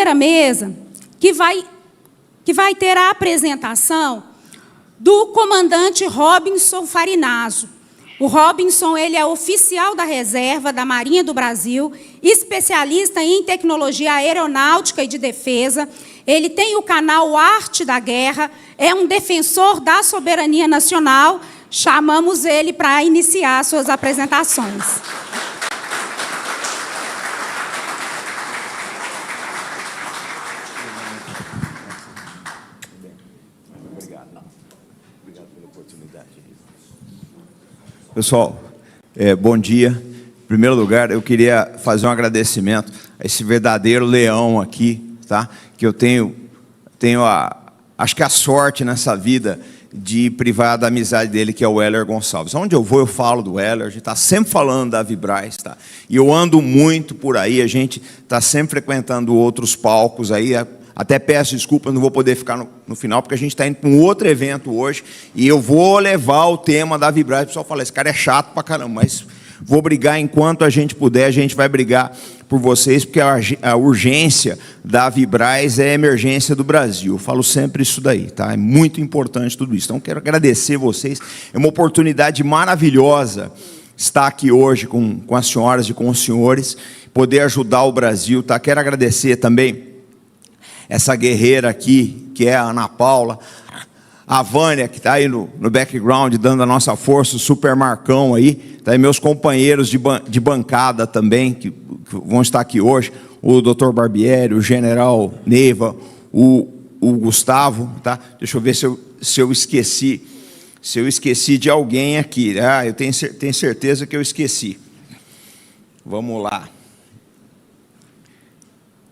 primeira mesa, que vai ter a apresentação do comandante Robinson Farinazzo. O Robinson, ele é oficial da reserva da Marinha do Brasil, especialista em tecnologia aeronáutica e de defesa. Ele tem o canal Arte da Guerra, é um defensor da soberania nacional. Chamamos ele para iniciar suas apresentações. Pessoal, bom dia. Em primeiro lugar, eu queria fazer um agradecimento a esse verdadeiro leão aqui, tá? Que eu tenho acho que a sorte nessa vida de privar da amizade dele, que é o Heller Gonçalves. Onde eu vou, eu falo do Heller, a gente está sempre falando da Vibraz, tá? E eu ando muito por aí, a gente está sempre frequentando outros palcos aí. Até peço desculpa, não vou poder ficar no final, porque a gente está indo para um outro evento hoje, e eu vou levar o tema da Vibraz. O pessoal fala, esse cara é chato pra caramba, mas vou brigar enquanto a gente puder, a gente vai brigar por vocês, porque a urgência da Vibraz é a emergência do Brasil. Eu falo sempre isso daí, tá? É muito importante tudo isso. Então, quero agradecer vocês. É uma oportunidade maravilhosa estar aqui hoje com as senhoras e com os senhores, poder ajudar o Brasil, tá? Quero agradecer também essa guerreira aqui, que é a Ana Paula, a Vânia, que está aí no background, dando a nossa força, o Super Marcão aí, tá aí meus companheiros de bancada também, que vão estar aqui hoje, o Dr. Barbieri, o General Neiva, o Gustavo, tá? Deixa eu ver se eu esqueci de alguém aqui. Ah, eu tenho certeza que eu esqueci. Vamos lá.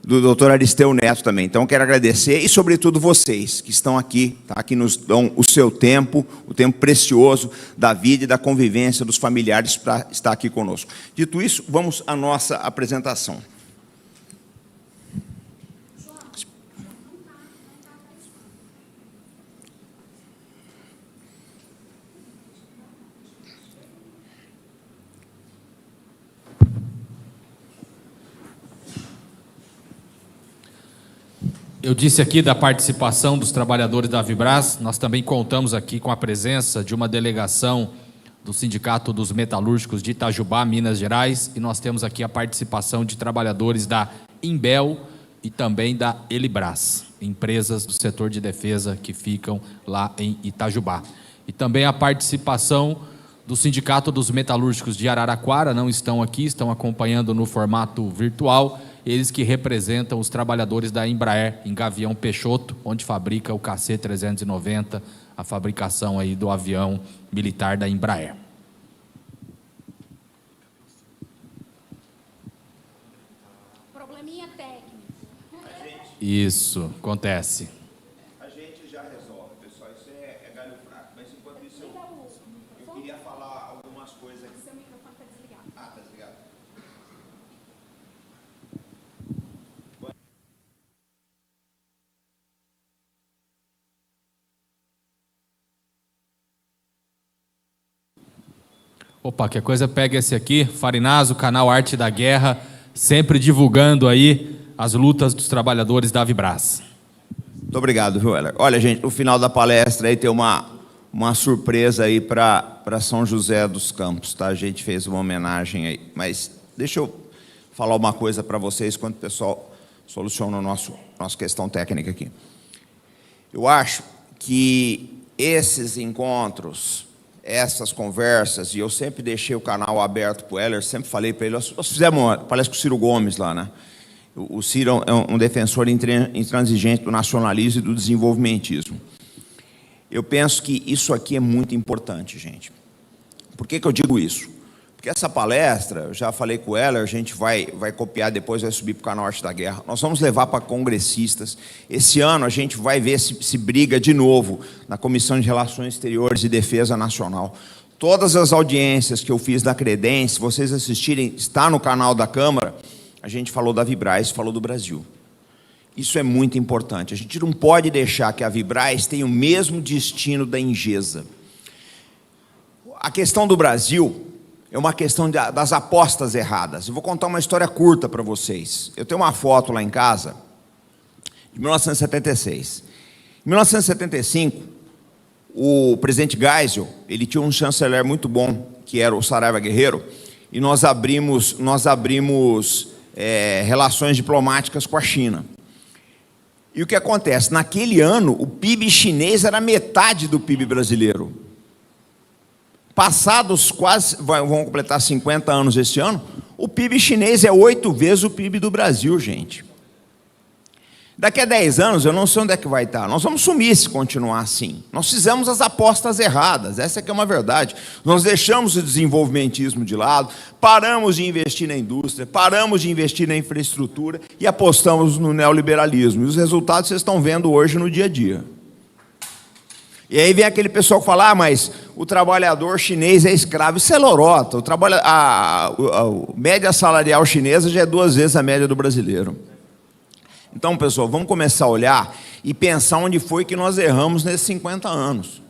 Do doutor Aristeu Neto também. Então, quero agradecer, e sobretudo vocês que estão aqui, tá? Que nos dão o seu tempo, o tempo precioso da vida e da convivência dos familiares para estar aqui conosco. Dito isso, vamos à nossa apresentação. Eu disse aqui da participação dos trabalhadores da Vibraz, nós também contamos aqui com a presença de uma delegação do Sindicato dos Metalúrgicos de Itajubá, Minas Gerais, e nós temos aqui a participação de trabalhadores da Imbel e também da Elibraz, empresas do setor de defesa que ficam lá em Itajubá. E também a participação do Sindicato dos Metalúrgicos de Araraquara, não estão aqui, estão acompanhando no formato virtual, eles que representam os trabalhadores da Embraer, em Gavião Peixoto, onde fabrica o KC-390, a fabricação aí do avião militar da Embraer. Probleminha técnico. Isso, acontece. A gente já resolve, pessoal, isso é galho fraco, mas enquanto isso eu queria falar algumas coisas aqui. Seu microfone está desligado. Ah, está desligado. Opa, que coisa, pega esse aqui, Farinazzo, canal Arte da Guerra, sempre divulgando aí as lutas dos trabalhadores da Vibraz. Muito obrigado, viu, Heller? Olha, gente, no final da palestra aí tem uma surpresa aí para São José dos Campos, tá? A gente fez uma homenagem aí, mas deixa eu falar uma coisa para vocês enquanto o pessoal soluciona a nossa questão técnica aqui. Eu acho que esses encontros, essas conversas, e eu sempre deixei o canal aberto para o Heller, sempre falei para ele, nós fizemos uma palestra com o Ciro Gomes lá, né? O Ciro é um defensor intransigente do nacionalismo e do desenvolvimentismo. Eu penso que isso aqui é muito importante, gente. Por que eu digo isso? Porque essa palestra, eu já falei com o Heller, a gente vai copiar depois, vai subir para o canal Arte da Guerra. Nós vamos levar para congressistas. Esse ano a gente vai ver se briga de novo na Comissão de Relações Exteriores e Defesa Nacional. Todas as audiências que eu fiz da Credence, se vocês assistirem, está no canal da Câmara, a gente falou da Vibraz, falou do Brasil. Isso é muito importante. A gente não pode deixar que a Vibraz tenha o mesmo destino da Ingesa. A questão do Brasil é uma questão das apostas erradas. Eu vou contar uma história curta para vocês. Eu tenho uma foto lá em casa, em 1976. Em 1975, o presidente Geisel, ele tinha um chanceler muito bom, que era o Saraiva Guerreiro, e nós abrimos relações diplomáticas com a China. E o que acontece? Naquele ano, o PIB chinês era metade do PIB brasileiro. Passados vão completar 50 anos esse ano, o PIB chinês é 8 vezes o PIB do Brasil, gente. Daqui a 10 anos, eu não sei onde é que vai estar. Nós vamos sumir se continuar assim. Nós fizemos as apostas erradas, essa é que é uma verdade. Nós deixamos o desenvolvimentismo de lado, paramos de investir na indústria, paramos de investir na infraestrutura e apostamos no neoliberalismo. E os resultados vocês estão vendo hoje no dia a dia. E aí vem aquele pessoal que fala, mas o trabalhador chinês é escravo. Isso é lorota. A média salarial chinesa já é 2 vezes a média do brasileiro. Então, pessoal, vamos começar a olhar e pensar onde foi que nós erramos nesses 50 anos.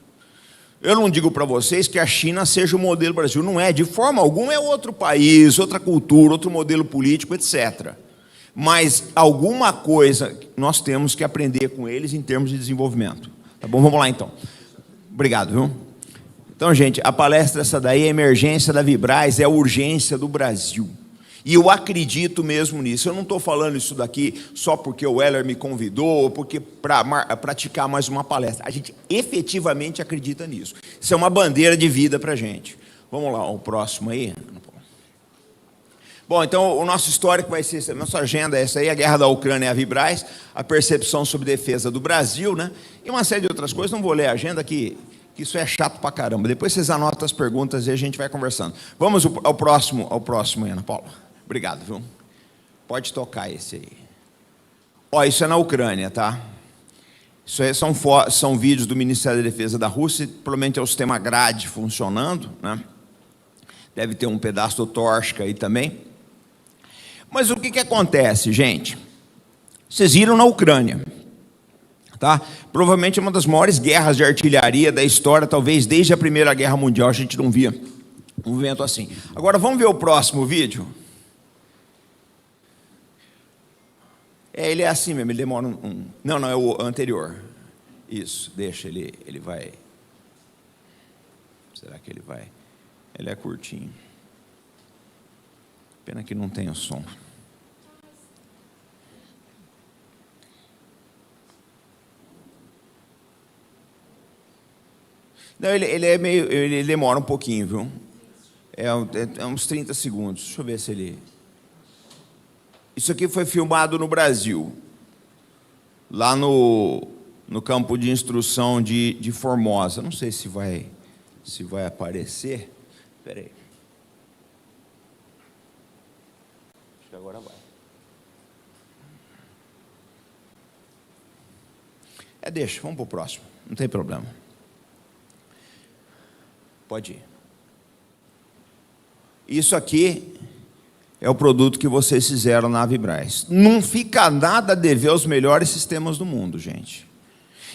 Eu não digo para vocês que a China seja o modelo do Brasil. Não é, de forma alguma é outro país, outra cultura, outro modelo político, etc. Mas alguma coisa nós temos que aprender com eles em termos de desenvolvimento. Tá bom? Vamos lá, então. Obrigado, viu? Então, gente, a palestra essa daí, a emergência da Vibraz, é a urgência do Brasil. E eu acredito mesmo nisso. Eu não estou falando isso daqui só porque o Weller me convidou, ou porque para praticar mais uma palestra. A gente efetivamente acredita nisso. Isso é uma bandeira de vida para a gente. Vamos lá, o próximo aí. Bom, então o nosso histórico vai ser, a nossa agenda é essa aí, a guerra da Ucrânia e a Vibraz, a percepção sobre defesa do Brasil, né? E uma série de outras coisas. Não vou ler a agenda aqui, que isso é chato pra caramba. Depois vocês anotam as perguntas e a gente vai conversando. Vamos ao próximo, Ana Paula. Obrigado, viu? Pode tocar esse aí. Ó, isso é na Ucrânia, tá? Isso aí são vídeos do Ministério da Defesa da Rússia, provavelmente é o sistema Grad funcionando, né? Deve ter um pedaço do Torsk aí também. Mas o que acontece, gente? Vocês viram na Ucrânia, tá? Provavelmente é uma das maiores guerras de artilharia da história, talvez desde a Primeira Guerra Mundial a gente não via um movimento assim. Agora vamos ver o próximo vídeo. Ele é assim mesmo, ele demora Não, é o anterior. Isso, deixa, ele vai... Será que ele vai? Ele é curtinho. Pena que não tem o som. Não, ele demora um pouquinho, viu? É uns 30 segundos. Deixa eu ver se ele... Isso aqui foi filmado no Brasil, lá no campo de instrução de Formosa. Não sei se vai aparecer. Espera aí. Acho que agora vai. Deixa, vamos para o próximo. Não tem problema. Pode ir. Isso aqui é o produto que vocês fizeram na Vibraz. Não fica nada a dever aos melhores sistemas do mundo, gente.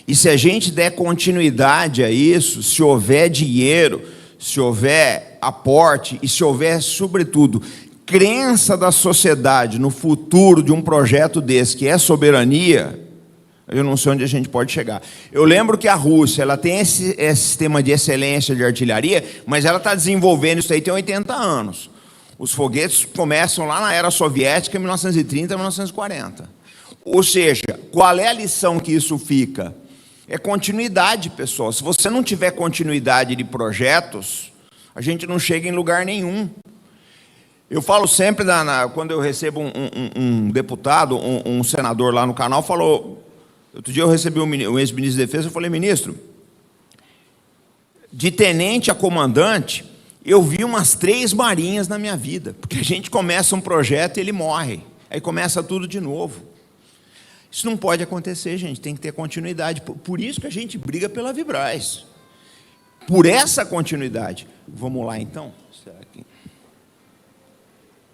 E se a gente der continuidade a isso, se houver dinheiro, se houver aporte e se houver, sobretudo, crença da sociedade no futuro de um projeto desse, que é soberania, eu não sei onde a gente pode chegar. Eu lembro que a Rússia ela tem esse sistema de excelência de artilharia, mas ela está desenvolvendo isso aí tem 80 anos. Os foguetes começam lá na era soviética, em 1930, 1940. Ou seja, qual é a lição que isso fica? É continuidade, pessoal. Se você não tiver continuidade de projetos, a gente não chega em lugar nenhum. Eu falo sempre, quando eu recebo um deputado, um senador lá no canal, falou... Outro dia eu recebi um ex-ministro de Defesa, eu falei, ministro, de tenente a comandante... Eu vi umas 3 marinhas na minha vida, porque a gente começa um projeto e ele morre, aí começa tudo de novo. Isso não pode acontecer, gente, tem que ter continuidade. Por isso que a gente briga pela Vibraz. Por essa continuidade. Vamos lá, então? Será que...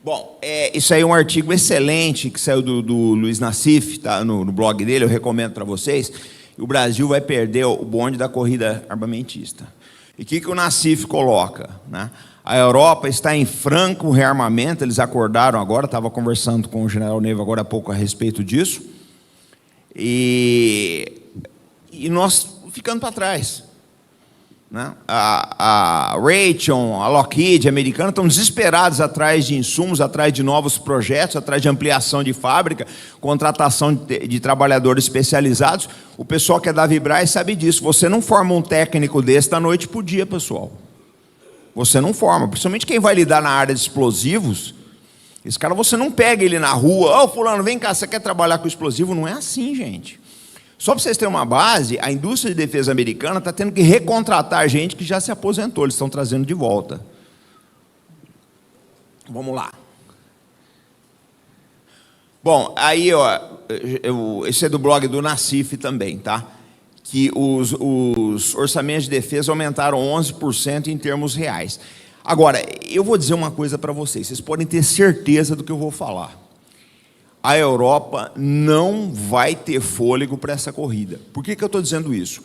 Bom, isso aí é um artigo excelente que saiu do Luiz Nassif, tá, no blog dele, eu recomendo para vocês. O Brasil vai perder o bonde da corrida armamentista. E o que o Nassif coloca? Né? A Europa está em franco rearmamento, eles acordaram agora, estava conversando com o general Neiva agora há pouco a respeito disso, E nós ficando para trás. Né? A Raytheon, a Lockheed, a americana, estão desesperados atrás de insumos, atrás de novos projetos, atrás de ampliação de fábrica, contratação de trabalhadores especializados. O pessoal que é da Vibraz sabe disso. Você não forma um técnico desse da noite para o dia, pessoal. Você não forma. Principalmente quem vai lidar na área de explosivos. Esse cara, você não pega ele na rua. Ô, fulano, vem cá, você quer trabalhar com explosivo? Não é assim, gente. Só para vocês terem uma base, a indústria de defesa americana está tendo que recontratar gente que já se aposentou, eles estão trazendo de volta. Vamos lá. Bom, aí, ó, esse é do blog do Nacif também, tá? Que os orçamentos de defesa aumentaram 11% em termos reais. Agora, eu vou dizer uma coisa para vocês podem ter certeza do que eu vou falar. A Europa não vai ter fôlego para essa corrida. Por que eu estou dizendo isso?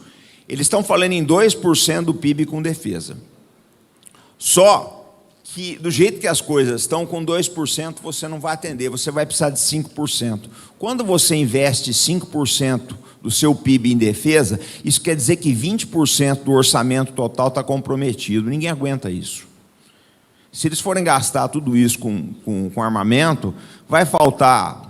Eles estão falando em 2% do PIB com defesa. Só que, do jeito que as coisas estão, com 2% você não vai atender, você vai precisar de 5%. Quando você investe 5% do seu PIB em defesa, isso quer dizer que 20% do orçamento total está comprometido. Ninguém aguenta isso. Se eles forem gastar tudo isso com armamento, vai faltar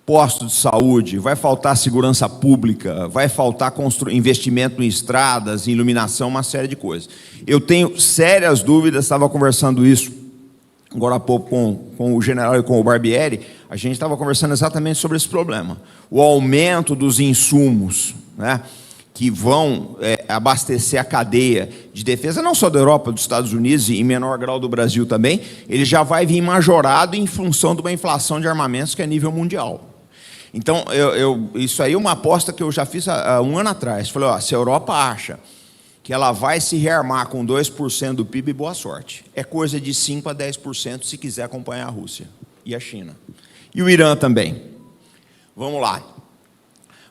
postos de saúde, vai faltar segurança pública, vai faltar investimento em estradas, em iluminação, uma série de coisas. Eu tenho sérias dúvidas, estava conversando isso agora há pouco com o general e com o Barbieri, a gente estava conversando exatamente sobre esse problema. O aumento dos insumos, né, que vão abastecer a cadeia de defesa, não só da Europa, dos Estados Unidos e em menor grau do Brasil também, ele já vai vir majorado em função de uma inflação de armamentos que é nível mundial. Então, isso aí é uma aposta que eu já fiz há um ano atrás. Falei, ó, se a Europa acha que ela vai se rearmar com 2% do PIB, boa sorte. É coisa de 5% a 10% se quiser acompanhar a Rússia e a China. E o Irã também. Vamos lá.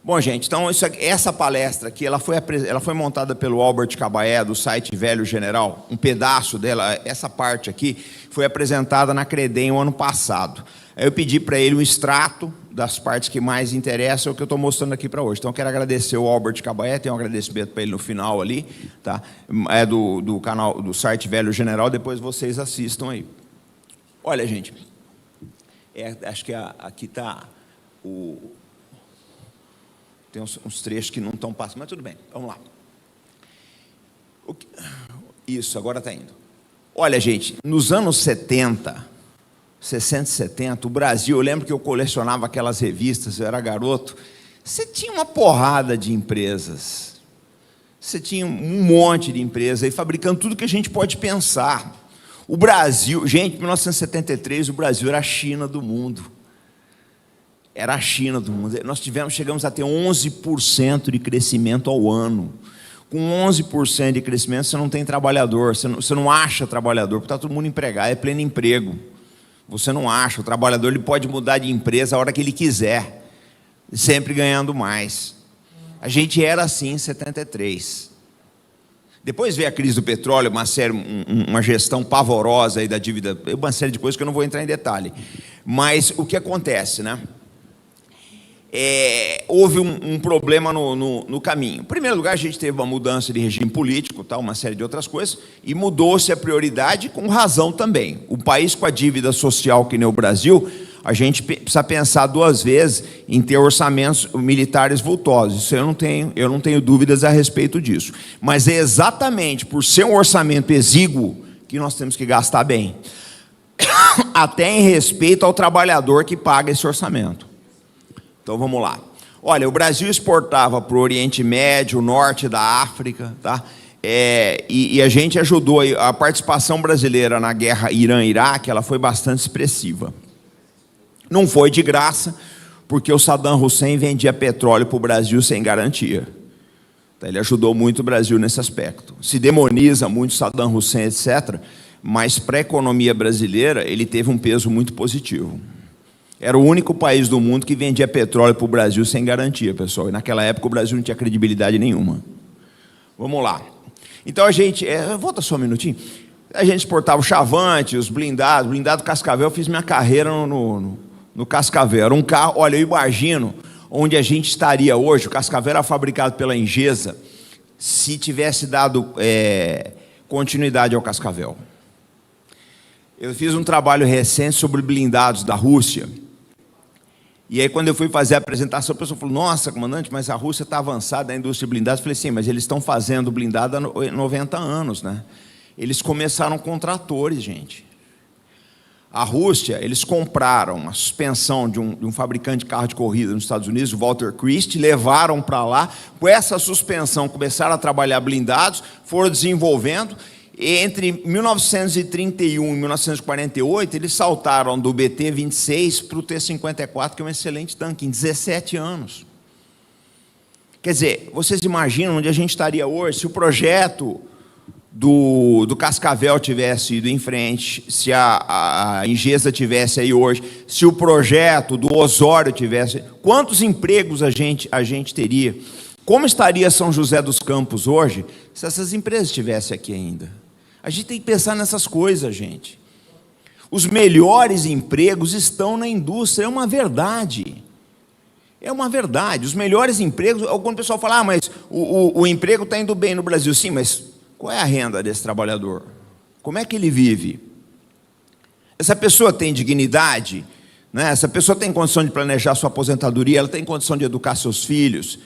Bom, gente, então essa palestra aqui, ela foi montada pelo Albert Cabaé, do site Velho General. Um pedaço dela, essa parte aqui, foi apresentada na Credem o ano passado. Aí eu pedi para ele um extrato das partes que mais interessam, é o que eu estou mostrando aqui para hoje. Então, eu quero agradecer o Albert Cabaé, tem um agradecimento para ele no final ali, tá? É do canal, do site Velho General, depois vocês assistam aí. Olha, gente, acho que aqui está tem uns trechos que não estão passando, mas tudo bem, vamos lá. Isso, agora está indo. Olha, gente, nos anos 60, 60 e 70, o Brasil, eu lembro que eu colecionava aquelas revistas, eu era garoto, você tinha uma porrada de empresas, você tinha um monte de empresas aí fabricando tudo que a gente pode pensar. O Brasil, gente, em 1973, o Brasil era a China do mundo. Era a China do mundo. Nós chegamos a ter 11% de crescimento ao ano. Com 11% de crescimento, você não tem trabalhador, você não acha trabalhador, porque está todo mundo empregado, é pleno emprego. Você não acha, o trabalhador ele pode mudar de empresa a hora que ele quiser, sempre ganhando mais. A gente era assim em 73. Depois veio a crise do petróleo, uma gestão pavorosa aí da dívida, uma série de coisas que eu não vou entrar em detalhe. Mas o que acontece, né? Houve um problema no caminho. Em primeiro lugar, a gente teve uma mudança de regime político, tá, uma série de outras coisas, e mudou-se a prioridade com razão também. O país com a dívida social que nem o Brasil, a gente precisa pensar duas vezes em ter orçamentos militares vultosos. Isso eu não tenho dúvidas a respeito disso. Mas é exatamente por ser um orçamento exíguo que nós temos que gastar bem. Até em respeito ao trabalhador que paga esse orçamento. Então, vamos lá. Olha, o Brasil exportava para o Oriente Médio, o Norte da África, tá? E a gente ajudou, a participação brasileira na guerra Irã-Iraque, ela foi bastante expressiva. Não foi de graça, porque o Saddam Hussein vendia petróleo para o Brasil sem garantia. Então, ele ajudou muito o Brasil nesse aspecto. Se demoniza muito Saddam Hussein, etc., mas para a economia brasileira, ele teve um peso muito positivo. Era o único país do mundo que vendia petróleo para o Brasil sem garantia, pessoal. E naquela época o Brasil não tinha credibilidade nenhuma. Vamos lá. Então a gente... volta só um minutinho. A gente exportava o Chavante, os blindado Cascavel. Eu fiz minha carreira no Cascavel. Era um carro... Olha, eu imagino onde a gente estaria hoje. O Cascavel era fabricado pela Engesa, se tivesse dado continuidade ao Cascavel. Eu fiz um trabalho recente sobre blindados da Rússia. E aí, quando eu fui fazer a apresentação, a pessoa falou: nossa, comandante, mas a Rússia está avançada na indústria de blindados. Eu falei: sim, mas eles estão fazendo blindado há 90 anos, né? Eles começaram com tratores, gente. A Rússia, eles compraram a suspensão de um fabricante de carro de corrida nos Estados Unidos, o Walter Christie, levaram para lá. Com essa suspensão, começaram a trabalhar blindados, foram desenvolvendo. E entre 1931 e 1948, eles saltaram do BT-26 para o T-54, que é um excelente tanque, em 17 anos. Quer dizer, vocês imaginam onde a gente estaria hoje se o projeto do Cascavel tivesse ido em frente, se a Engesa tivesse aí hoje, se o projeto do Osório tivesse... Quantos empregos a gente teria? Como estaria São José dos Campos hoje se essas empresas estivessem aqui ainda? A gente tem que pensar nessas coisas, gente. Os melhores empregos estão na indústria, é uma verdade. É uma verdade. Os melhores empregos... Quando o pessoal fala: mas o emprego está indo bem no Brasil. Sim, mas qual é a renda desse trabalhador? Como é que ele vive? Essa pessoa tem dignidade? Né? Essa pessoa tem condição de planejar sua aposentadoria? Ela tem condição de educar seus filhos?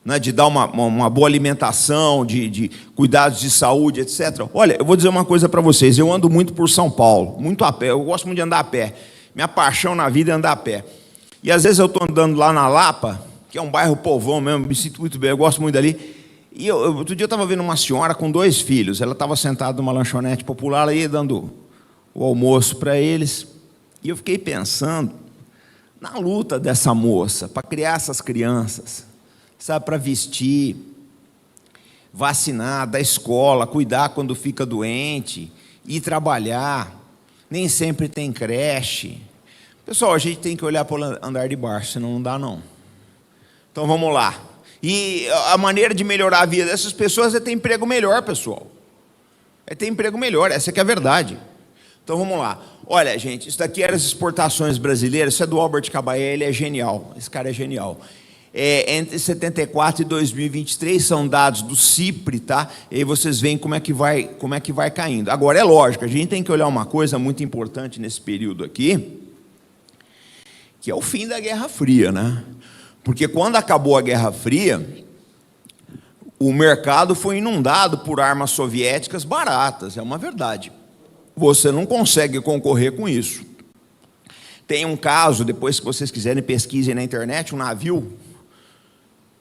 Né, de dar uma boa alimentação, de cuidados de saúde, etc. Olha, eu vou dizer uma coisa para vocês. Eu ando muito por São Paulo, muito a pé. Eu gosto muito de andar a pé. Minha paixão na vida é andar a pé. E às vezes eu estou andando lá na Lapa, que é um bairro povão mesmo, me sinto muito bem, eu gosto muito dali. E outro dia eu estava vendo uma senhora com 2 filhos. Ela estava sentada numa lanchonete popular, aí dando o almoço para eles. E eu fiquei pensando na luta dessa moça para criar essas crianças. Sabe, para vestir, vacinar, dar escola, cuidar quando fica doente, ir trabalhar, nem sempre tem creche. Pessoal, a gente tem que olhar para o andar de baixo, senão não dá não. Então vamos lá. E a maneira de melhorar a vida dessas pessoas é ter emprego melhor, pessoal. É ter emprego melhor, essa que é a verdade. Então vamos lá. Olha, gente, isso daqui eram as exportações brasileiras, isso é do Albert Caballé, ele é genial, esse cara é genial. Entre 74 e 2023 são dados do CIPRE, tá? E aí vocês veem como é que vai caindo. Agora, é lógico, a gente tem que olhar uma coisa muito importante nesse período aqui, que é o fim da Guerra Fria, né? Porque quando acabou a Guerra Fria, o mercado foi inundado por armas soviéticas baratas, é uma verdade. Você não consegue concorrer com isso. Tem um caso, depois, se vocês quiserem, pesquisem na internet, um navio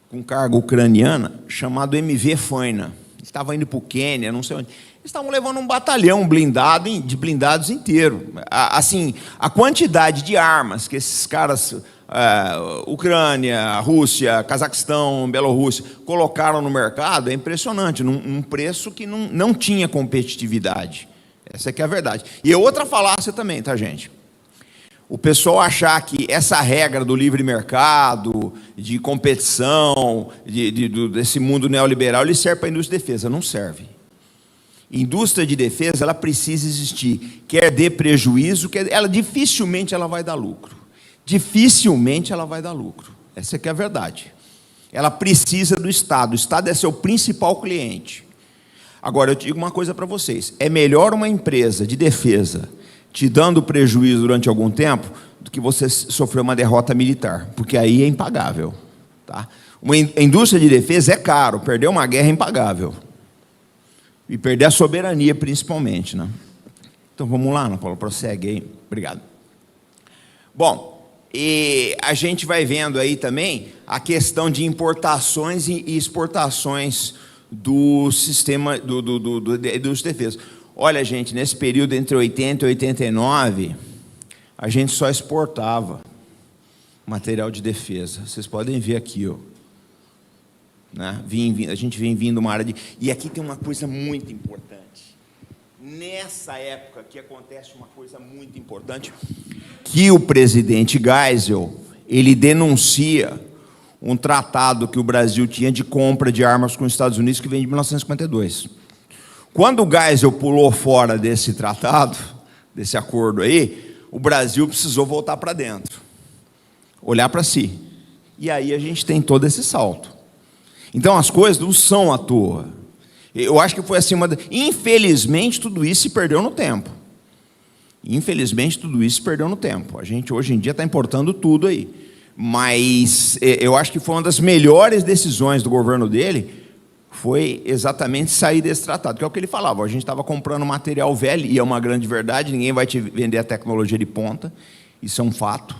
com carga ucraniana, chamado MV Foina. Estava indo para o Quênia, não sei onde. Eles estavam levando um batalhão blindado, de blindados inteiro. Assim, a quantidade de armas que esses caras, Ucrânia, Rússia, Cazaquistão, Bielorrússia, colocaram no mercado é impressionante, num preço que não tinha competitividade. Essa aqui é a verdade. E é outra falácia também, tá, gente? O pessoal achar que essa regra do livre mercado, de competição, desse mundo neoliberal, ele serve para a indústria de defesa. Não serve. Indústria de defesa, ela precisa existir. Quer dê prejuízo, dificilmente ela vai dar lucro. Dificilmente ela vai dar lucro. Essa aqui é a verdade. Ela precisa do Estado. O Estado é seu principal cliente. Agora, eu digo uma coisa para vocês. É melhor uma empresa de defesa te dando prejuízo durante algum tempo, do que você sofrer uma derrota militar, porque aí é impagável. Tá? A indústria de defesa é caro, perder uma guerra é impagável. E perder a soberania, principalmente. Né? Então, vamos lá, Ana Paula, prossegue aí. Obrigado. Bom, e a gente vai vendo aí também a questão de importações e exportações do sistema da indústria de defesa. Olha, gente, nesse período entre 80 e 89, a gente só exportava material de defesa. Vocês podem ver aqui, ó. Né? A gente vem vindo uma área de... E aqui tem uma coisa muito importante. Nessa época que acontece uma coisa muito importante, que o presidente Geisel, ele denuncia um tratado que o Brasil tinha de compra de armas com os Estados Unidos, que vem de 1952. Quando o Geisel pulou fora desse tratado, desse acordo aí, o Brasil precisou voltar para dentro, olhar para si. E aí a gente tem todo esse salto. Então as coisas não são à toa. Eu acho que foi assim Infelizmente, tudo isso se perdeu no tempo. Infelizmente, tudo isso se perdeu no tempo. A gente, hoje em dia, está importando tudo aí. Mas eu acho que foi uma das melhores decisões do governo dele, foi exatamente sair desse tratado, que é o que ele falava. A gente estava comprando material velho, e é uma grande verdade, ninguém vai te vender a tecnologia de ponta. Isso é um fato.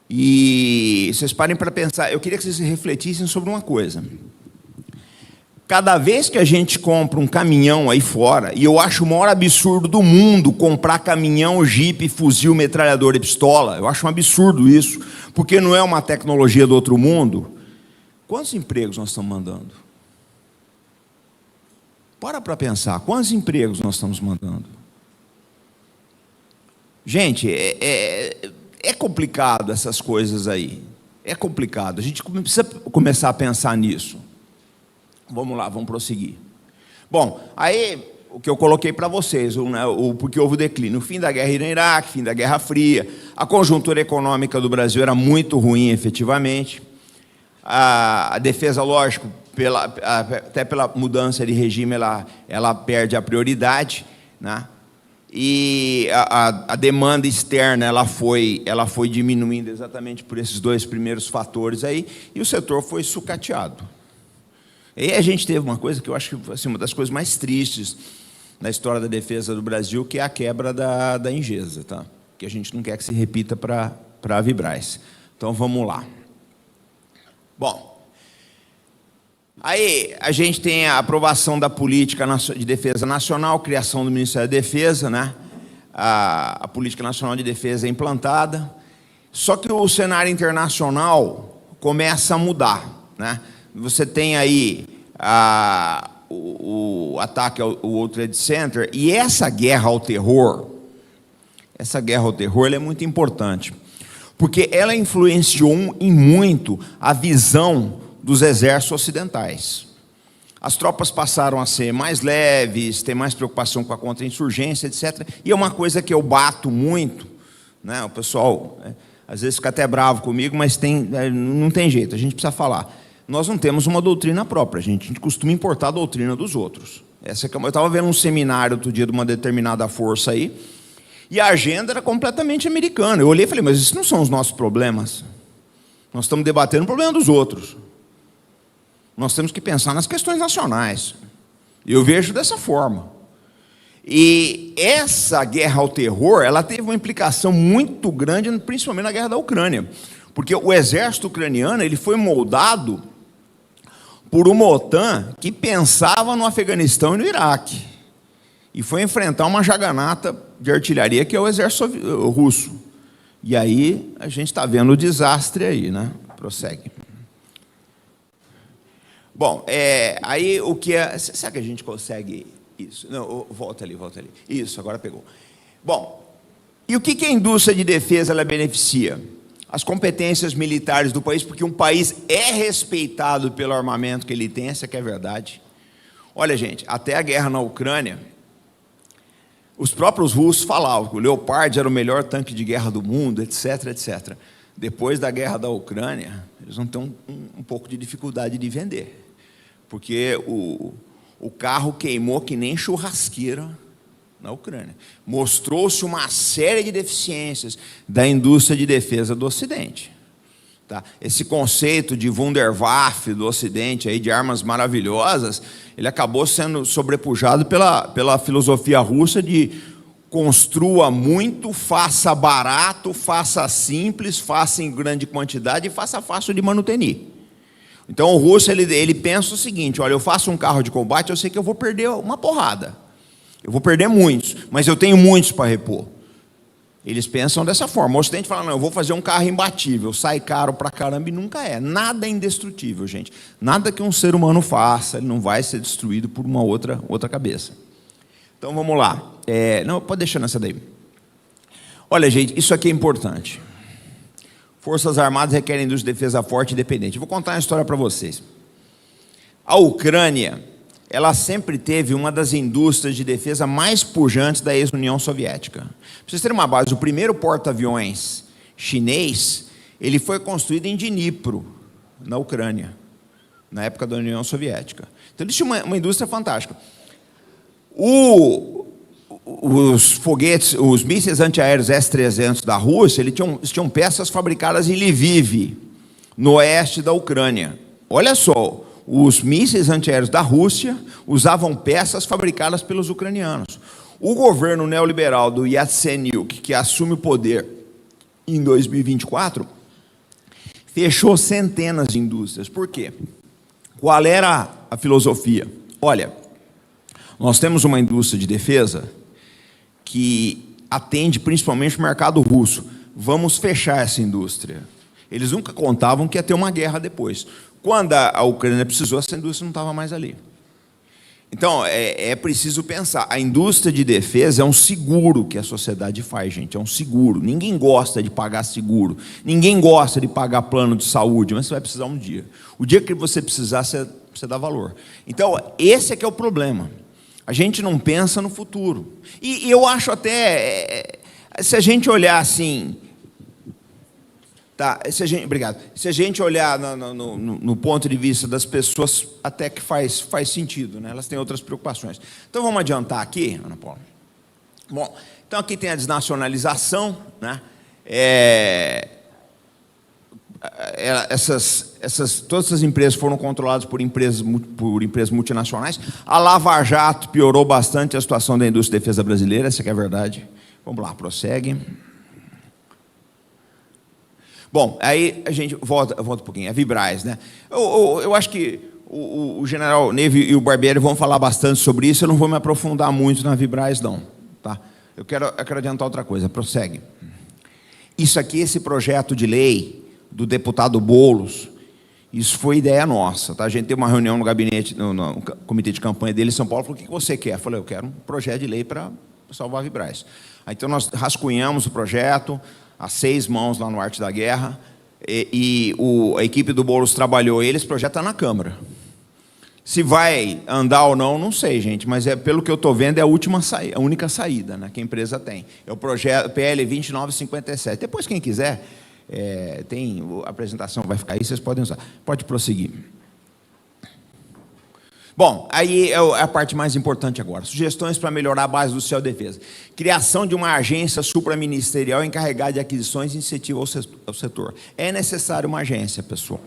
E vocês parem para pensar, eu queria que vocês refletissem sobre uma coisa. Cada vez que a gente compra um caminhão aí fora, e eu acho o maior absurdo do mundo comprar caminhão, jipe, fuzil, metralhadora e pistola, eu acho um absurdo isso, porque não é uma tecnologia do outro mundo. Quantos empregos nós estamos mandando? Para pensar, quantos empregos nós estamos mandando? Gente, é complicado essas coisas aí, é complicado, a gente precisa começar a pensar nisso. Vamos lá, vamos prosseguir. Bom, aí o que eu coloquei para vocês, porque houve o declínio, o fim da guerra Irã-Iraque, fim da Guerra Fria, a conjuntura econômica do Brasil era muito ruim, efetivamente. A defesa, lógico, até pela mudança de regime, ela perde a prioridade, né? E a demanda externa ela foi diminuindo exatamente por esses dois primeiros fatores aí, e o setor foi sucateado. E a gente teve uma coisa que eu acho que assim, uma das coisas mais tristes na história da defesa do Brasil, que é a quebra da Ingesa, tá? Que a gente não quer que se repita para a Vibraz. Então, vamos lá. Bom, aí a gente tem a aprovação da política de defesa nacional, criação do Ministério da Defesa, né? A política nacional de defesa é implantada, só que o cenário internacional começa a mudar, né? Você tem aí o ataque ao World Trade Center, e essa guerra ao terror, ela é muito importante, porque ela influenciou em muito a visão dos exércitos ocidentais. As tropas passaram a ser mais leves, ter mais preocupação com a contra-insurgência, etc. E é uma coisa que eu bato muito, né? O pessoal às vezes fica até bravo comigo, mas não tem jeito, a gente precisa falar. Nós não temos uma doutrina própria, a gente costuma importar a doutrina dos outros. Eu estava vendo um seminário outro dia de uma determinada força aí, e a agenda era completamente americana. Eu olhei e falei, mas isso não são os nossos problemas. Nós estamos debatendo o problema dos outros. Nós temos que pensar nas questões nacionais. Eu vejo dessa forma. E essa guerra ao terror, ela teve uma implicação muito grande, principalmente na guerra da Ucrânia. Porque o exército ucraniano ele foi moldado por uma OTAN que pensava no Afeganistão e no Iraque. E foi enfrentar uma jaganata de artilharia que é o exército russo. E aí a gente está vendo o desastre aí, né? Prossegue. Bom, aí o que é... Será que a gente consegue isso? Não, volta ali. Isso, agora pegou. Bom, e o que a indústria de defesa ela beneficia? As competências militares do país, porque um país é respeitado pelo armamento que ele tem, essa que é a verdade. Olha, gente, até a guerra na Ucrânia, os próprios russos falavam que o Leopard era o melhor tanque de guerra do mundo, etc, etc. Depois da guerra da Ucrânia, eles vão ter um pouco de dificuldade de vender, porque o carro queimou que nem churrasqueira na Ucrânia. Mostrou-se uma série de deficiências da indústria de defesa do Ocidente. Tá? Esse conceito de Wunderwaffe do Ocidente, aí, de armas maravilhosas, ele acabou sendo sobrepujado pela filosofia russa de construa muito, faça barato, faça simples, faça em grande quantidade e faça fácil de manutenir. Então o russo ele pensa o seguinte, olha, eu faço um carro de combate, eu sei que eu vou perder uma porrada. Eu vou perder muitos, mas eu tenho muitos para repor. Eles pensam dessa forma. O Ocidente fala, não, eu vou fazer um carro imbatível, sai caro para caramba, e nunca é. Nada é indestrutível, gente. Nada que um ser humano faça, ele não vai ser destruído por uma outra cabeça. Então, vamos lá. Não, pode deixar nessa daí. Olha, gente, isso aqui é importante. Forças Armadas requerem indústria de defesa forte e independente. Eu vou contar uma história para vocês. A Ucrânia, ela sempre teve uma das indústrias de defesa mais pujantes da ex-União Soviética. Para vocês terem uma base, o primeiro porta-aviões chinês, ele foi construído em Dnipro, na Ucrânia, na época da União Soviética. Então, eles tinham uma indústria fantástica. Os foguetes, os mísseis antiaéreos S-300 da Rússia, eles tinham peças fabricadas em Lviv, no oeste da Ucrânia. Olha só, os mísseis antiaéreos da Rússia usavam peças fabricadas pelos ucranianos. O governo neoliberal do Yatsenyuk, que assume o poder em 2024, fechou centenas de indústrias. Por quê? Qual era a filosofia? Olha, nós temos uma indústria de defesa que atende principalmente o mercado russo. Vamos fechar essa indústria. Eles nunca contavam que ia ter uma guerra depois. Quando a Ucrânia precisou, essa indústria não estava mais ali. Então, é preciso pensar. A indústria de defesa é um seguro que a sociedade faz, gente. É um seguro. Ninguém gosta de pagar seguro. Ninguém gosta de pagar plano de saúde, mas você vai precisar um dia. O dia que você precisar, você dá valor. Então, esse é que é o problema. A gente não pensa no futuro. E eu acho até, se a gente olhar assim... Tá, obrigado. Se a gente olhar no ponto de vista das pessoas, até que faz sentido, né? Elas têm outras preocupações. Então, vamos adiantar aqui, Ana Paula? Bom, então aqui tem a desnacionalização, né? Todas essas empresas foram controladas por empresas multinacionais. A Lava Jato piorou bastante a situação da indústria de defesa brasileira, essa que é a verdade. Vamos lá, prossegue. Bom, aí a gente volta um pouquinho, a Vibraz, né? Eu acho que o general Neve e o Barbieri vão falar bastante sobre isso, eu não vou me aprofundar muito na Vibraz, não. Tá? Eu quero adiantar outra coisa, prossegue. Isso aqui, esse projeto de lei do deputado Boulos, isso foi ideia nossa. Tá? A gente teve uma reunião no gabinete, no comitê de campanha dele em São Paulo, falou: o que você quer? Eu falei: eu quero um projeto de lei para salvar a Vibraz. Aí, então, nós rascunhamos o projeto, a 6 mãos lá no Arte da Guerra, a equipe do Boulos trabalhou ele, esse projeto está na Câmara. Se vai andar ou não, não sei, gente, mas pelo que eu estou vendo, é a única saída, né, que a empresa tem. É o projeto PL 2957. Depois, quem quiser, a apresentação vai ficar aí, vocês podem usar. Pode prosseguir. Bom, aí é a parte mais importante agora. Sugestões para melhorar a base do Céu Defesa. Criação de uma agência supraministerial encarregada de aquisições e incentivo ao setor. É necessário uma agência, pessoal.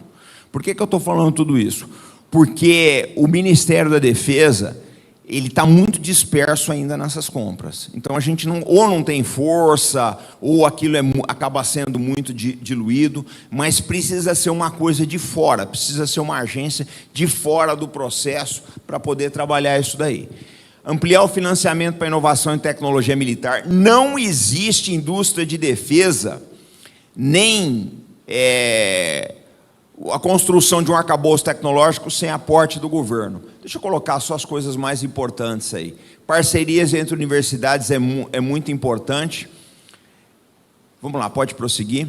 Por que eu estou falando tudo isso? Porque o Ministério da Defesa, ele está muito disperso ainda nessas compras. Então, a gente não tem força, ou aquilo acaba sendo muito diluído, mas precisa ser uma coisa de fora, precisa ser uma agência de fora do processo para poder trabalhar isso daí. Ampliar o financiamento para inovação e tecnologia militar. Não existe indústria de defesa, nem a construção de um arcabouço tecnológico sem aporte do governo. Deixa eu colocar só as coisas mais importantes aí. Parcerias entre universidades é muito importante. Vamos lá, pode prosseguir.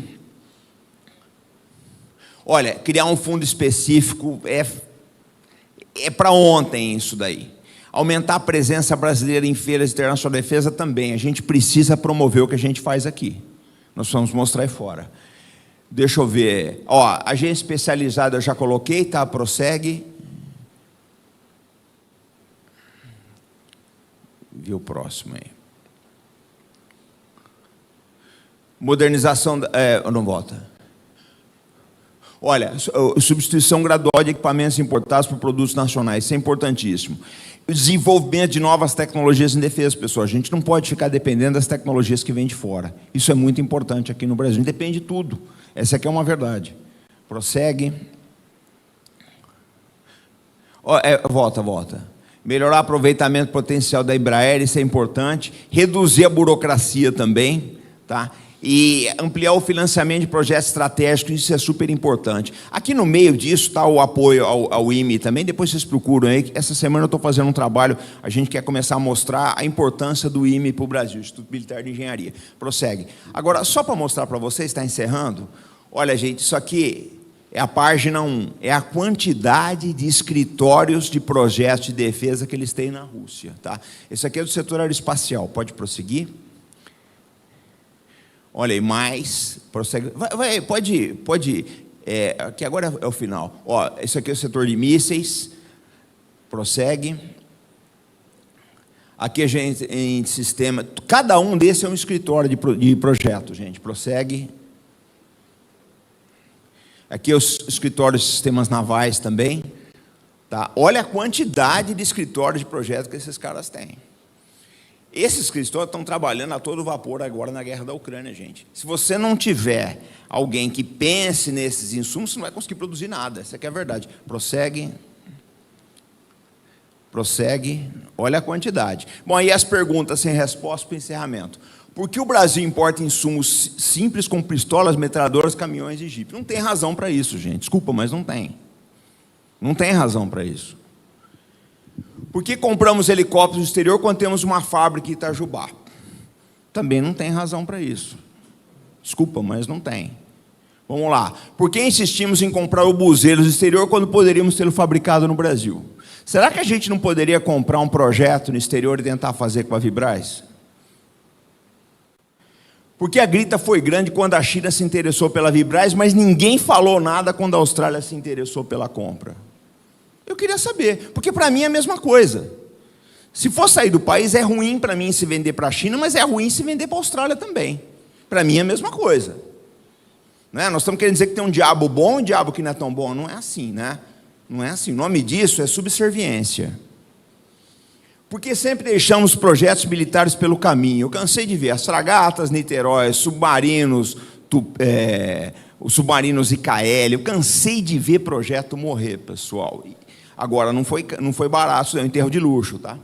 Olha, criar um fundo específico é para ontem isso daí. Aumentar a presença brasileira em feiras internacionais de defesa também. A gente precisa promover o que a gente faz aqui. Nós vamos mostrar aí fora. Deixa eu ver. Ó, agência especializada eu já coloquei, tá? Prossegue. Vê o próximo aí. Modernização... não volta. Olha, substituição gradual de equipamentos importados por produtos nacionais. Isso é importantíssimo. Desenvolvimento de novas tecnologias em defesa, pessoal. A gente não pode ficar dependendo das tecnologias que vêm de fora. Isso é muito importante aqui no Brasil. Depende de tudo. Essa aqui é uma verdade. Prossegue. Volta. Melhorar o aproveitamento potencial da Embraer, isso é importante. Reduzir a burocracia também, tá? E ampliar o financiamento de projetos estratégicos, isso é super importante. Aqui no meio disso está o apoio ao IME também, depois vocês procuram aí. Essa semana eu estou fazendo um trabalho, a gente quer começar a mostrar a importância do IME para o Brasil, Instituto Militar de Engenharia. Prossegue. Agora, só para mostrar para vocês, está encerrando, olha, gente, isso aqui é a página 1, é a quantidade de escritórios de projetos de defesa que eles têm na Rússia. Tá? Esse aqui é do setor aeroespacial, pode prosseguir. Olha aí, mais, prossegue. Pode ir. Aqui agora é o final. Ó, isso aqui é o setor de mísseis. Prossegue. Aqui a gente em sistema. Cada um desses é um escritório de projeto, gente. Prossegue. Aqui é os escritórios de sistemas navais também. Tá? Olha a quantidade de escritórios de projeto que esses caras têm. Esses escritórios estão trabalhando a todo vapor agora na guerra da Ucrânia, gente. Se você não tiver alguém que pense nesses insumos, você não vai conseguir produzir nada. Essa aqui é a verdade. Prossegue. Prossegue. Olha a quantidade. Bom, aí as perguntas sem resposta para o encerramento. Por que o Brasil importa insumos simples como pistolas, metralhadoras, caminhões e jipes? Não tem razão para isso, gente. Desculpa, mas não tem. Não tem razão para isso. Por que compramos helicópteros no exterior quando temos uma fábrica em Itajubá? Também não tem razão para isso. Desculpa, mas não tem. Vamos lá. Por que insistimos em comprar obuseiros no exterior quando poderíamos tê-lo fabricado no Brasil? Será que a gente não poderia comprar um projeto no exterior e tentar fazer com a Vibraz? Porque a grita foi grande quando a China se interessou pela Vibraz, mas ninguém falou nada quando a Austrália se interessou pela compra. Eu queria saber, porque para mim é a mesma coisa. Se for sair do país, é ruim para mim se vender para a China, mas é ruim se vender para a Austrália também. Para mim é a mesma coisa. Né? Nós estamos querendo dizer que tem um diabo bom e um diabo que não é tão bom. Não é assim, né? Não é assim. O nome disso é subserviência. Porque sempre deixamos projetos militares pelo caminho. Eu cansei de ver as fragatas Niterói, submarinos, os submarinos IKL. Eu cansei de ver projeto morrer, pessoal. Agora, não foi barato, é um enterro de luxo, tá?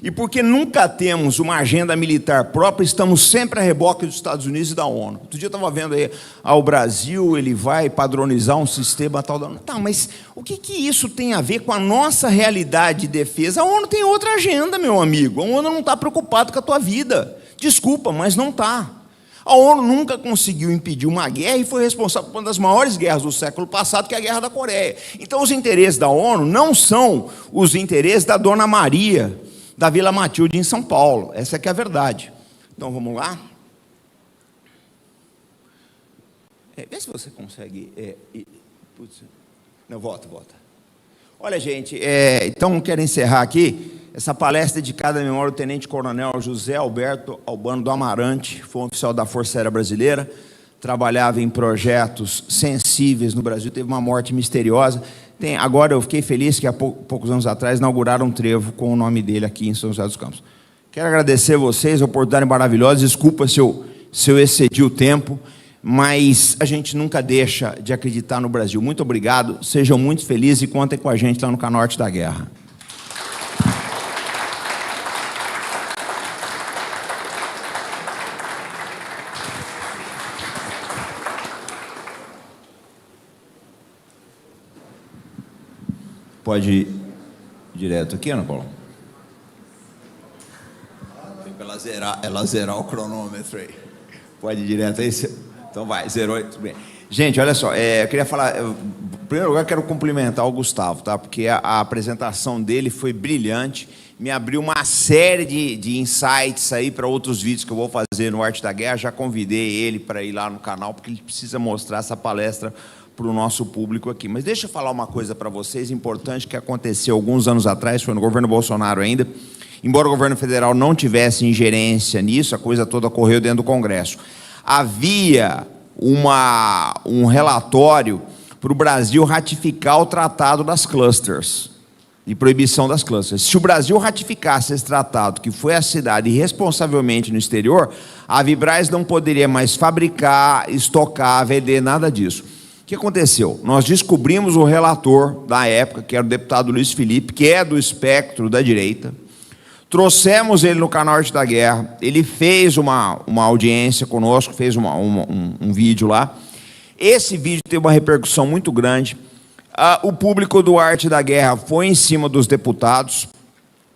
E porque nunca temos uma agenda militar própria, estamos sempre a reboque dos Estados Unidos e da ONU. Outro dia eu estava vendo aí, o Brasil ele vai padronizar um sistema tal da ONU. Tá, mas o que isso tem a ver com a nossa realidade de defesa? A ONU tem outra agenda, meu amigo. A ONU não está preocupada com a tua vida. Desculpa, mas não está. A ONU nunca conseguiu impedir uma guerra e foi responsável por uma das maiores guerras do século passado, que é a Guerra da Coreia. Então, os interesses da ONU não são os interesses da Dona Maria, da Vila Matilde, em São Paulo. Essa que é a verdade. Então, vamos lá? Vê se você consegue... Não, volta. Olha, gente, então, quero encerrar aqui. Essa palestra é dedicada à memória do Tenente-Coronel José Alberto Albano do Amarante, foi um oficial da Força Aérea Brasileira, trabalhava em projetos sensíveis no Brasil, teve uma morte misteriosa. Agora eu fiquei feliz que há poucos anos atrás inauguraram um trevo com o nome dele aqui em São José dos Campos. Quero agradecer a vocês, a oportunidade maravilhosa. Desculpa se eu excedi o tempo, mas a gente nunca deixa de acreditar no Brasil. Muito obrigado, sejam muito felizes e contem com a gente lá no Canorte da Guerra. Pode ir direto aqui, Ana Paula? Tem que ela zerar o cronômetro aí. Pode ir direto aí? Então vai, zerou, tudo bem. Gente, olha só, eu queria falar... em primeiro lugar, quero cumprimentar o Gustavo, tá? Porque a apresentação dele foi brilhante, me abriu uma série de insights aí para outros vídeos que eu vou fazer no Arte da Guerra. Já convidei ele para ir lá no canal, porque ele precisa mostrar essa palestra para o nosso público aqui. Mas deixa eu falar uma coisa para vocês, importante, que aconteceu alguns anos atrás, foi no governo Bolsonaro ainda. Embora o governo federal não tivesse ingerência nisso, a coisa toda ocorreu dentro do Congresso. Havia um relatório para o Brasil ratificar o Tratado das Clusters, de proibição das clusters. Se o Brasil ratificasse esse tratado, que foi assinado irresponsavelmente no exterior, a Vibraz não poderia mais fabricar, estocar, vender, nada disso. O que aconteceu? Nós descobrimos o relator da época, que era o deputado Luiz Felipe, que é do espectro da direita. Trouxemos ele no Canorte da Guerra. Ele fez uma audiência conosco, fez um vídeo lá. Esse vídeo teve uma repercussão muito grande. O público do Arte da Guerra foi em cima dos deputados.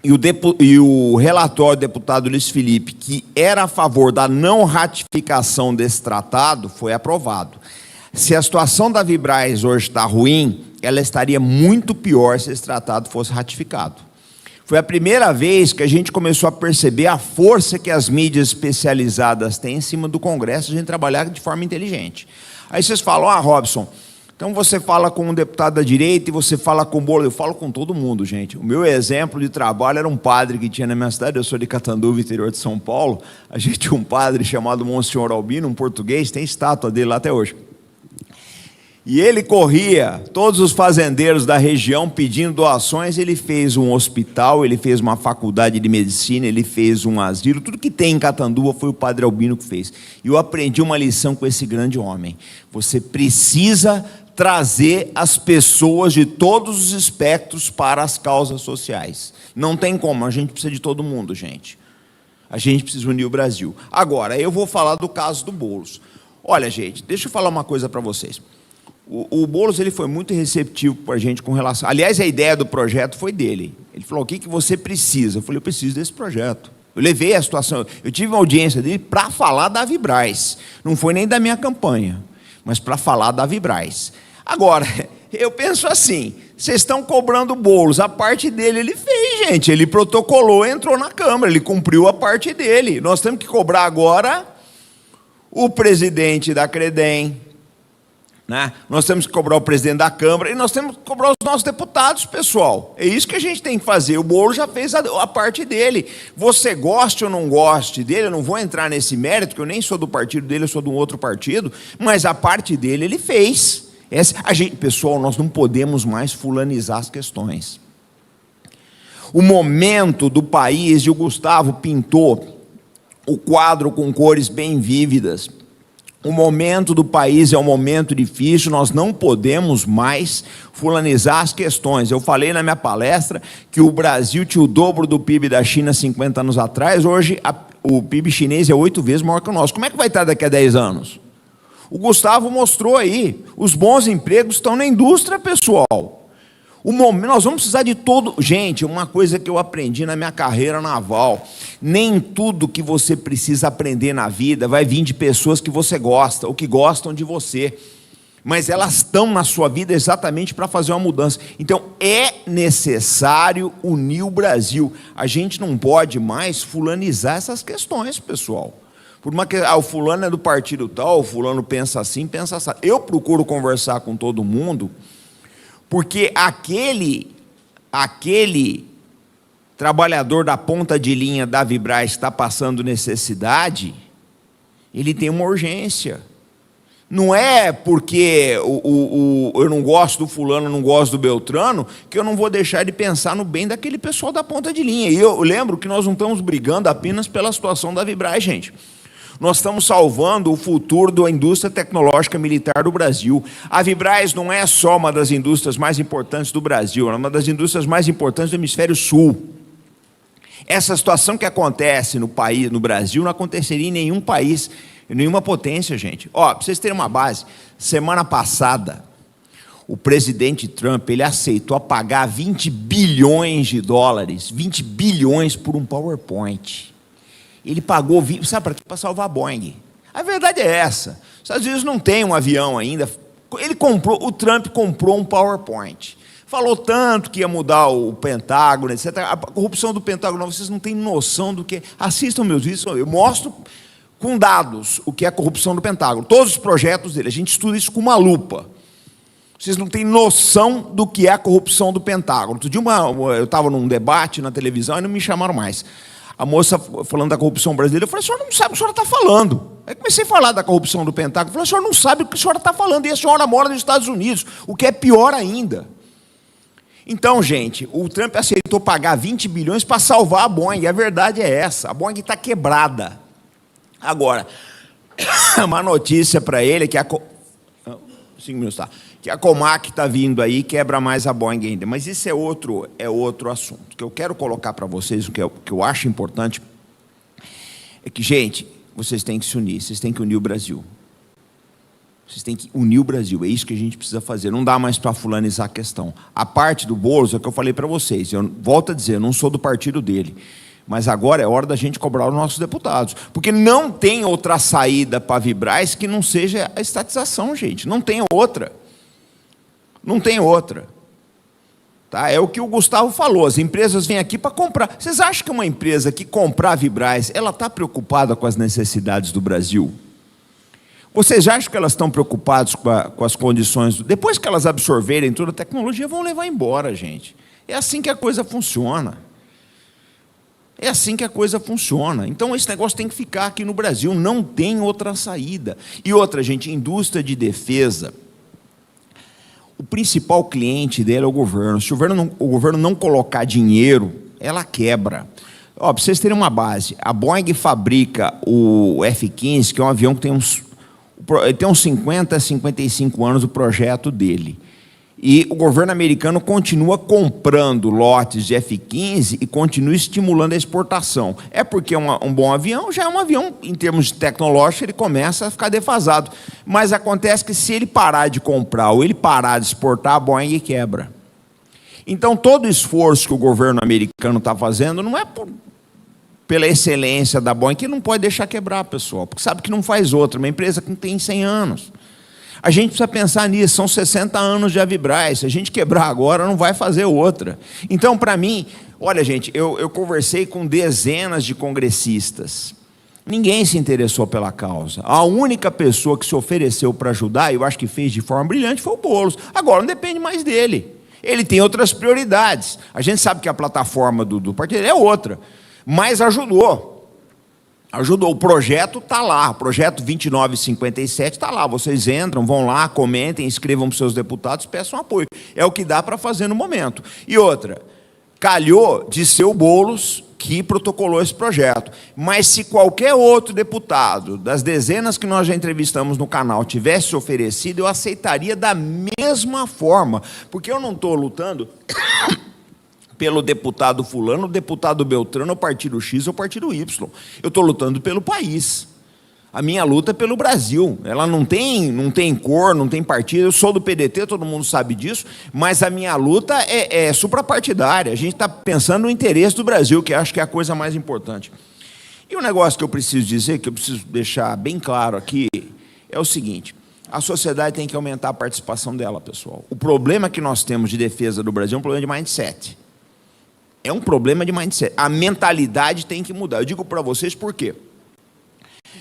E o relatório do deputado Luiz Felipe, que era a favor da não ratificação desse tratado, foi aprovado. Se a situação da Vibraz hoje está ruim, ela estaria muito pior se esse tratado fosse ratificado. Foi a primeira vez que a gente começou a perceber a força que as mídias especializadas têm em cima do Congresso, a gente trabalhar de forma inteligente. Aí vocês falam, Robson, então você fala com um deputado da direita e você fala com o Boulos. Eu falo com todo mundo, gente. O meu exemplo de trabalho era um padre que tinha na minha cidade, eu sou de Catanduva, interior de São Paulo. A gente tinha um padre chamado Monsenhor Albino, um português, tem estátua dele lá até hoje. E ele corria todos os fazendeiros da região pedindo doações. Ele fez um hospital, ele fez uma faculdade de medicina, ele fez um asilo. Tudo que tem em Catanduva foi o padre Albino que fez. E eu aprendi uma lição com esse grande homem. Você precisa trazer as pessoas de todos os espectros para as causas sociais. Não tem como, a gente precisa de todo mundo, gente. A gente precisa unir o Brasil. Agora, eu vou falar do caso do Boulos. Olha, gente, deixa eu falar uma coisa para vocês. O Boulos, ele foi muito receptivo para a gente com relação... Aliás, a ideia do projeto foi dele. Ele falou, o que você precisa? Eu falei, eu preciso desse projeto. Eu levei a situação... Eu tive uma audiência dele para falar da Vibraz. Não foi nem da minha campanha, mas para falar da Vibraz. Agora, eu penso assim, vocês estão cobrando o Boulos, a parte dele ele fez, gente. Ele protocolou, entrou na Câmara, ele cumpriu a parte dele. Nós temos que cobrar agora o presidente da Credem, né? Nós temos que cobrar o presidente da Câmara e nós temos que cobrar os nossos deputados, pessoal. É isso que a gente tem que fazer. O Boulos já fez a parte dele. Você goste ou não goste dele, eu não vou entrar nesse mérito, porque eu nem sou do partido dele, eu sou de um outro partido, mas a parte dele ele fez. Pessoal, nós não podemos mais fulanizar as questões. O momento do país, e o Gustavo pintou o quadro com cores bem vívidas. O momento do país é um momento difícil, nós não podemos mais fulanizar as questões. Eu falei na minha palestra que o Brasil tinha o dobro do PIB da China 50 anos atrás, hoje o PIB chinês é 8 vezes maior que o nosso. Como é que vai estar daqui a 10 anos? O Gustavo mostrou aí, os bons empregos estão na indústria, pessoal. Nós vamos precisar de todo... Gente, uma coisa que eu aprendi na minha carreira naval, nem tudo que você precisa aprender na vida vai vir de pessoas que você gosta, ou que gostam de você, mas elas estão na sua vida exatamente para fazer uma mudança. Então, é necessário unir o Brasil. A gente não pode mais fulanizar essas questões, pessoal. Por uma que o fulano é do partido tal, o fulano pensa assim, pensa assim. Eu procuro conversar com todo mundo, porque aquele trabalhador da ponta de linha da Vibraz está passando necessidade, ele tem uma urgência. Não é porque eu não gosto do fulano, não gosto do Beltrano, que eu não vou deixar de pensar no bem daquele pessoal da ponta de linha. E eu lembro que nós não estamos brigando apenas pela situação da Vibraz, gente. Nós estamos salvando o futuro da indústria tecnológica militar do Brasil. A Vibraz não é só uma das indústrias mais importantes do Brasil, é uma das indústrias mais importantes do hemisfério sul. Essa situação que acontece no país, no Brasil, não aconteceria em nenhum país, em nenhuma potência, gente. Para vocês terem uma base, semana passada, o presidente Trump, ele aceitou pagar 20 bilhões de dólares, 20 bilhões por um PowerPoint. Ele pagou, sabe para quê? Para salvar a Boeing. A verdade é essa. Os Estados Unidos não tem um avião ainda. O Trump comprou um PowerPoint. Falou tanto que ia mudar o Pentágono, etc. A corrupção do Pentágono, vocês não têm noção do que... Assistam meus vídeos, eu mostro com dados o que é a corrupção do Pentágono. Todos os projetos dele, a gente estuda isso com uma lupa. Vocês não têm noção do que é a corrupção do Pentágono. Outro dia eu estava num debate na televisão e não me chamaram mais. A moça falando da corrupção brasileira, eu falei, o senhor não sabe o que a senhora está falando. Aí comecei a falar da corrupção do Pentágono, eu falei, o senhor não sabe o que a senhora está falando, e a senhora mora nos Estados Unidos, o que é pior ainda. Então, gente, o Trump aceitou pagar 20 bilhões para salvar a Boeing, a verdade é essa, a Boeing está quebrada. Agora, uma notícia para ele é que 5 minutos, tá? Que a Comac está vindo aí e quebra mais a Boeing ainda. Mas isso é outro assunto. O que eu quero colocar para vocês, o que eu acho importante, é que, gente, vocês têm que se unir, vocês têm que unir o Brasil. Vocês têm que unir o Brasil, é isso que a gente precisa fazer. Não dá mais para fulanizar a questão. A parte do Boulos é o que eu falei para vocês. Eu volto a dizer, eu não sou do partido dele. Mas agora é hora da gente cobrar os nossos deputados. Porque não tem outra saída para a Vibraz que não seja a estatização, gente. Não tem outra. Não tem outra. Tá? É o que o Gustavo falou, as empresas vêm aqui para comprar. Vocês acham que uma empresa que comprar a Vibraz, ela está preocupada com as necessidades do Brasil? Vocês acham que elas estão preocupadas com as condições? Depois que elas absorverem toda a tecnologia, vão levar embora, gente. É assim que a coisa funciona. É assim que a coisa funciona. Então, esse negócio tem que ficar aqui no Brasil, não tem outra saída. E outra, gente, indústria de defesa, o principal cliente dela é o governo. Se o governo não colocar dinheiro, ela quebra. Ó, para vocês terem uma base, a Boeing fabrica o F-15, que é um avião que tem uns 50 a 55 anos o projeto dele. E o governo americano continua comprando lotes de F-15 e continua estimulando a exportação. É porque um bom avião já é um avião, em termos tecnológicos, ele começa a ficar defasado. Mas acontece que se ele parar de comprar ou ele parar de exportar, a Boeing quebra. Então, todo o esforço que o governo americano está fazendo não é pela excelência da Boeing, que não pode deixar quebrar, pessoal, porque sabe que não faz outra, uma empresa que não tem 100 anos. A gente precisa pensar nisso, são 60 anos de Avibraz, se a gente quebrar agora, não vai fazer outra. Então, para mim, olha, gente, eu conversei com dezenas de congressistas, ninguém se interessou pela causa. A única pessoa que se ofereceu para ajudar, eu acho que fez de forma brilhante, foi o Boulos. Agora, não depende mais dele. Ele tem outras prioridades. A gente sabe que a plataforma do partido é outra, mas ajudou. Ajudou. O projeto está lá, o projeto 2957 está lá. Vocês entram, vão lá, comentem, escrevam para os seus deputados, peçam apoio. É o que dá para fazer no momento. E outra, calhou de ser o Boulos que protocolou esse projeto. Mas se qualquer outro deputado, das dezenas que nós já entrevistamos no canal, tivesse oferecido, eu aceitaria da mesma forma. Porque eu não estou lutando pelo deputado fulano, o deputado Beltrano, o partido X ou o partido Y. Eu estou lutando pelo país. A minha luta é pelo Brasil. Ela não tem cor, não tem partido. Eu sou do PDT, todo mundo sabe disso, mas a minha luta é suprapartidária. A gente está pensando no interesse do Brasil, que acho que é a coisa mais importante. E um negócio que eu preciso dizer, que eu preciso deixar bem claro aqui, é o seguinte: a sociedade tem que aumentar a participação dela, pessoal. O problema que nós temos de defesa do Brasil é um problema de mindset. É um problema de mindset. A mentalidade tem que mudar. Eu digo para vocês por quê.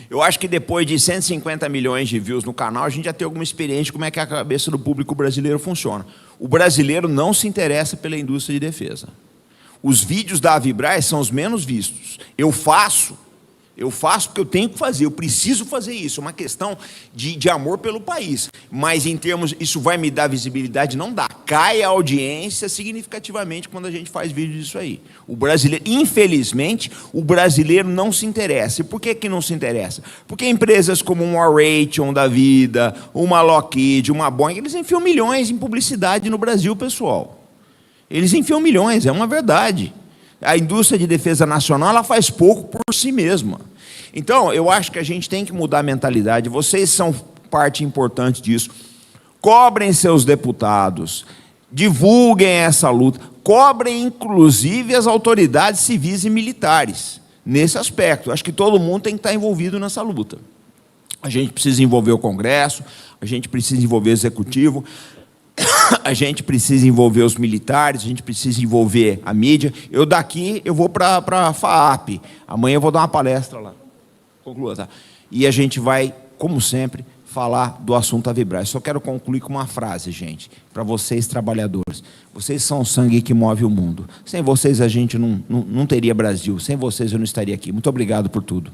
Eu acho que depois de 150 milhões de views no canal, a gente já tem alguma experiência de como é que a cabeça do público brasileiro funciona. O brasileiro não se interessa pela indústria de defesa. Os vídeos da Avibraz são os menos vistos. Eu faço porque eu tenho que fazer, eu preciso fazer isso, é uma questão de amor pelo país. Mas em termos, isso vai me dar visibilidade? Não dá. Cai a audiência significativamente quando a gente faz vídeo disso aí. O brasileiro, infelizmente, o brasileiro não se interessa. E por que não se interessa? Porque empresas como uma Raytheon da vida, uma Lockheed, uma Boeing, eles enfiam milhões em publicidade no Brasil, pessoal. Eles enfiam milhões, é uma verdade. A indústria de defesa nacional, ela faz pouco por si mesma. Então, eu acho que a gente tem que mudar a mentalidade. Vocês são parte importante disso. Cobrem seus deputados, divulguem essa luta, cobrem, inclusive, as autoridades civis e militares, nesse aspecto. Acho que todo mundo tem que estar envolvido nessa luta. A gente precisa envolver o Congresso, a gente precisa envolver o Executivo, a gente precisa envolver os militares, a gente precisa envolver a mídia. Eu daqui, eu vou para a FAAP. Amanhã eu vou dar uma palestra lá. Conclua, tá? E a gente vai, como sempre, falar do assunto Avibraz. Só quero concluir com uma frase, gente, para vocês, trabalhadores. Vocês são o sangue que move o mundo. Sem vocês, a gente não teria Brasil. Sem vocês, eu não estaria aqui. Muito obrigado por tudo.